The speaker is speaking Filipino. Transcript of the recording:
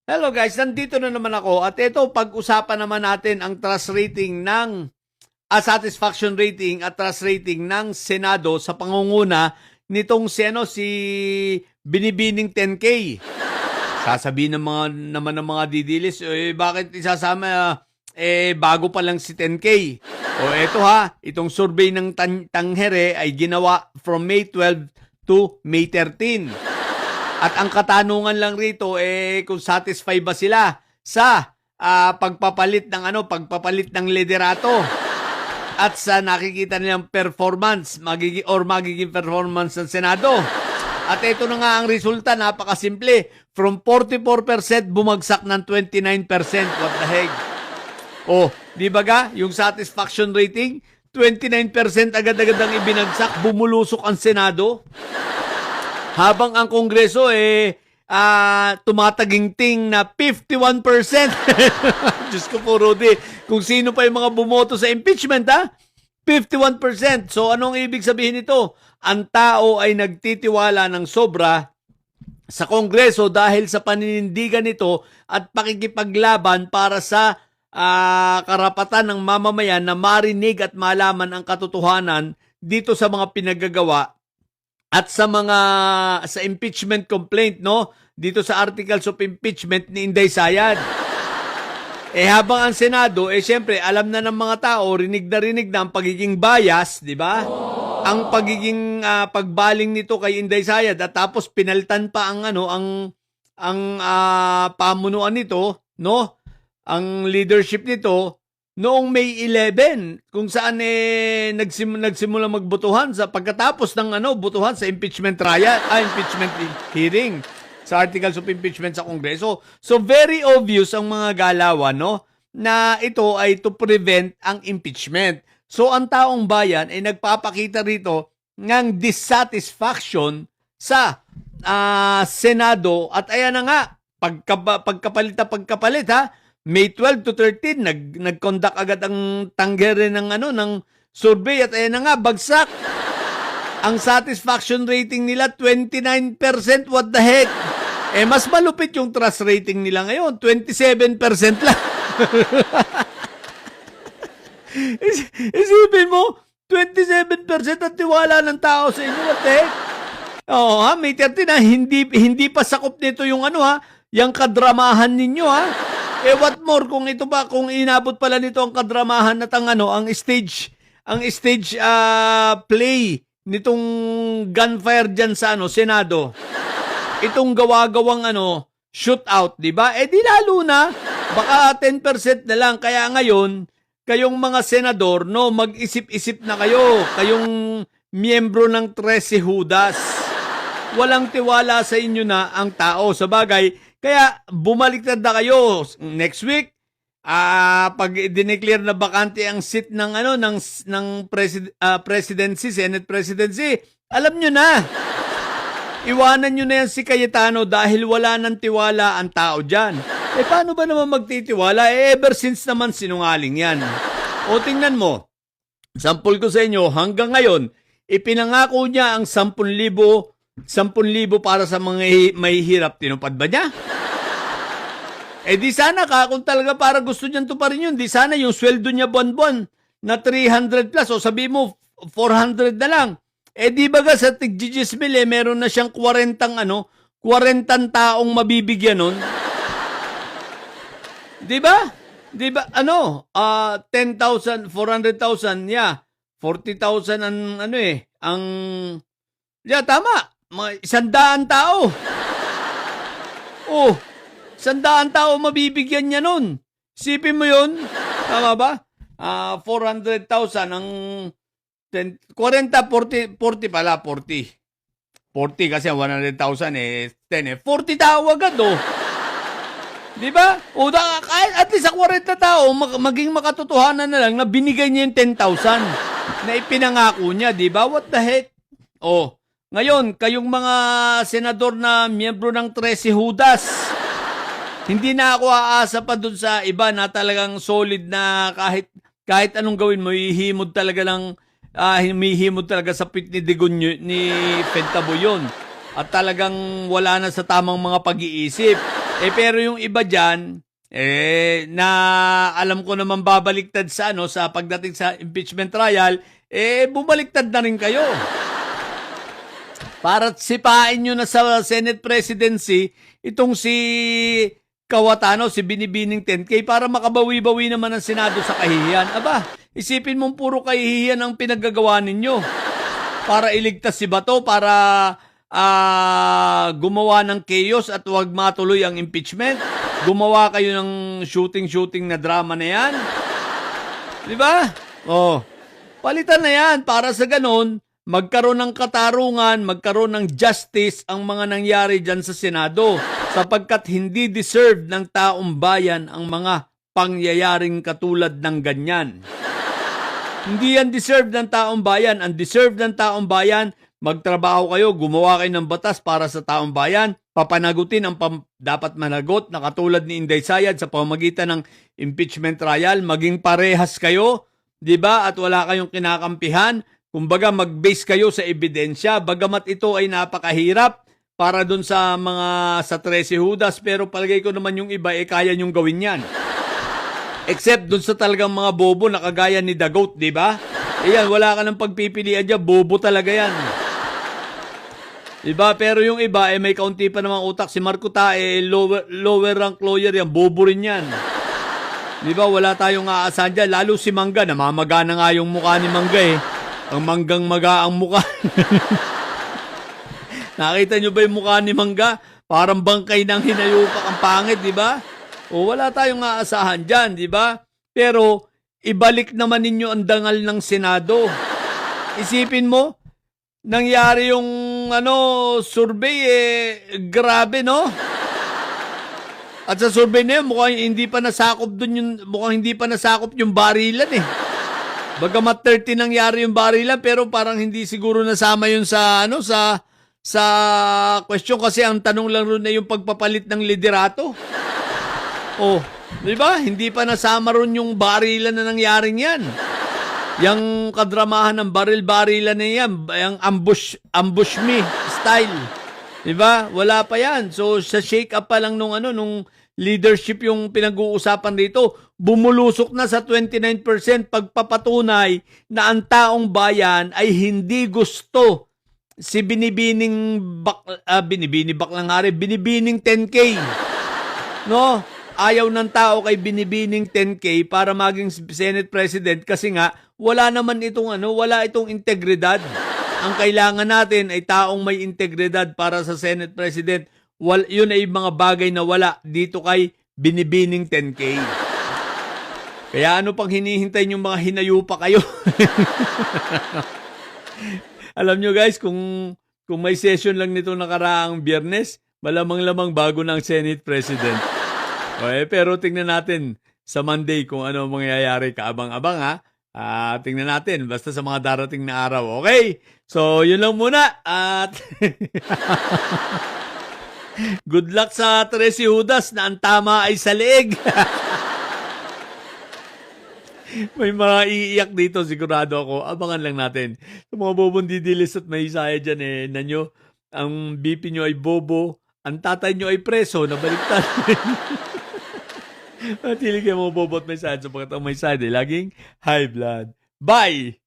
Hello guys, nandito na naman ako at ito pag-usapan naman natin ang trust rating ng satisfaction rating at trust rating ng Senado sa pangunguna nitong si Binibining 10K. Sasabihin naman ng mga didilis, bakit isasama bago pa lang si 10K? O eto itong survey ng Tangere ay ginawa from May 12 to May 13. At ang katanungan lang rito kung satisfied ba sila sa pagpapalit ng liderato at sa nakikita nilang performance magiging performance ng Senado. At ito na nga ang resulta, napakasimple. From 44% bumagsak ng 29%. What the heck? Di ba ga? Yung satisfaction rating, 29% agad-agad ang ibinagsak, bumulusok ang Senado. Habang ang Kongreso tumataginting na 51%. Diyos ko po, Rudy. Kung sino pa yung mga bumoto sa impeachment, 51%. So anong ibig sabihin nito? Ang tao ay nagtitiwala ng sobra sa Kongreso dahil sa paninindigan nito at pakikipaglaban para sa karapatan ng mamamayan na marinig at malaman ang katotohanan dito sa mga pinagagawa at sa impeachment complaint, no? Dito sa articles of impeachment ni Inday Sayad. Habang ang Senado, syempre, alam na ng mga tao, rinig na ang pagiging bias, di ba? Ang pagiging pagbaling nito kay Inday Sayad at tapos pinalitan pa ang pamunuan nito, no? Ang leadership nito, noong May 11, kung saan nagsimula magbotohan sa pagkatapos ng botohan sa impeachment impeachment hearing sa articles of impeachment sa Kongreso. So very obvious ang mga galawan, no, na ito ay to prevent ang impeachment. So ang taong bayan ay nagpapakita rito ng dissatisfaction sa Senado at ayan na nga pagkapalit May 12 to 13, nag-conduct agad ang Tangere ng survey at ayan na nga, bagsak. Ang satisfaction rating nila, 29%. What the heck? Mas malupit yung trust rating nila ngayon, 27% lang. Isipin mo, 27% ang tiwala ng tao sa inyo. What the heck? May 13 hindi pa sakop nito yung yung kadramahan ninyo what more kung ito pa, kung inabot pala nito ang kadramahan at ang stage play nitong gunfire dyan sa Senado. Itong gawa-gawang shootout, di ba? Di lalo na, baka 10% na lang. Kaya ngayon, kayong mga senador, no, mag-isip-isip na kayo. Kayong miyembro ng 13 Judas. Walang tiwala sa inyo na ang tao. Sa bagay, kaya bumaliktad na kayo next week. Pag dineclare na bakante ang seat ng presidency, Senate presidency, alam nyo na. Iwanan nyo na yan si Cayetano dahil wala nang tiwala ang tao dyan. Paano ba naman magtitiwala? Ever since naman sinungaling yan. Tingnan mo. Sampul ko sa inyo, hanggang ngayon, ipinangako niya ang 10,000 para sa mga mahihirap. Tinupad ba niya? Di sana kung talaga para gusto niyan tuparin yun, di sana yung sweldo niya buwan-buwan na 300 plus o sabi mo 400 na lang. Di baga sa tig-10,000 meron na siyang 40 taong mabibigyan nun. Di ba? Di ba 10,000, 400,000, 40,000 tama. Mga 100 tao. 100 tao mabibigyan niya nun. Sipin mo yun. Tama ba? 400,000 ang 40 pala, 40. 40 kasi 100,000 10 40 tao agad Di ba? Kahit at least sa 40 tao, maging makatotohanan na lang na binigay niya yung 10,000 na ipinangako niya, di ba? What the heck? Ngayon, kayong mga senador na miyembro ng 13 Judas, hindi na ako aasa pa dun sa iba na talagang solid na kahit anong gawin mo, hihimod talaga sa pit ni Digon ni Pentabo yun. At talagang wala na sa tamang mga pag-iisip. Pero yung iba diyan, na alam ko naman babaliktad sa sa pagdating sa impeachment trial, bumaliktad na rin kayo. Para sipain nyo na sa Senate presidency itong si Kawatano, si Binibining 10K para makabawi-bawi naman ang Senado sa kahihiyan. Aba, isipin mong puro kahihiyan ang pinaggagawa ninyo para iligtas si Bato, para gumawa ng chaos at huwag matuloy ang impeachment. Gumawa kayo ng shooting na drama na yan. Di ba? Oh, palitan na yan para sa ganon, magkaroon ng katarungan, magkaroon ng justice ang mga nangyari dyan sa Senado sapagkat hindi deserve ng taong bayan ang mga pangyayaring katulad ng ganyan. Hindi yan deserve ng taong bayan. Ang deserve ng taong bayan, magtrabaho kayo, gumawa kayo ng batas para sa taong bayan, papanagutin ang dapat managot na katulad ni Inday Sayad sa pamamagitan ng impeachment trial, maging parehas kayo, di ba? At wala kayong kinakampihan. Kumbaga mag-base kayo sa ebidensya, bagamat ito ay napakahirap para dun sa mga sa 13 Judas, pero palagay ko naman yung iba kaya nyong gawin yan. Except dun sa talagang mga bobo na kagaya ni The Goat, di ba? Yan, wala ka ng pagpipilian dyan, bobo talaga yan. Diba? Pero yung iba, may kaunti pa namang utak. Si Marco Tae, lower rank lawyer yan, bobo rin yan. Diba? Wala tayong aasahan dyan. Lalo si Mangga, namamaga na nga yung mukha ni Mangga eh. Ang manggang maga ang mukha. Nakita nyo ba yung mukha ni Mangga? Parang bangkay ng hinayupak ang pangit, di ba? O wala tayong aasahan dyan, di ba? Pero ibalik naman ninyo ang dangal ng Senado. Isipin mo, nangyari yung survey grabe, no? At sa survey na yun, mukhang hindi pa nasakop yung barilan eh. Bagamat 30 nangyari yung barilan, pero parang hindi siguro nasama yun sa question kasi ang tanong lang ron na yung pagpapalit ng liderato. Oh, di ba? Hindi pa nasama ron yung barilan na nangyaring yan. Yung kadramahan ng baril-barilan na yan, yung ambush me style. Di ba? Wala pa yan. So sa shake up pa lang nung leadership yung pinag-uusapan dito, bumulusok na sa 29% pagpapatunay na ang taong bayan ay hindi gusto si Binibining 10K. No? Ayaw ng tao kay Binibining 10K para maging Senate President kasi nga wala naman wala itong integridad. Ang kailangan natin ay taong may integridad para sa Senate President. Yun ay mga bagay na wala dito kay Binibining 10K. Kaya ano pang hinihintay yung mga hinayupa kayo? Alam nyo guys, kung may session lang nito nakaraang Biyernes, malamang-lamang bago ng Senate President. Okay, pero tingnan natin sa Monday kung ano mangyayari. Kaabang-abang ha. Tingnan natin basta sa mga darating na araw. Okay? So, yun lang muna. At good luck sa 13 Judas na ang tama ay sa leeg. May mga iiyak dito, sigurado ako. Abangan lang natin. Sa mga bobong didilis at may isaya dyan nanyo, ang BP nyo ay bobo, ang tatay nyo ay preso, nabaliktad. At hilig kayo mga bobo at may sayad sapagkat ang may sayad ay laging high blood. Bye!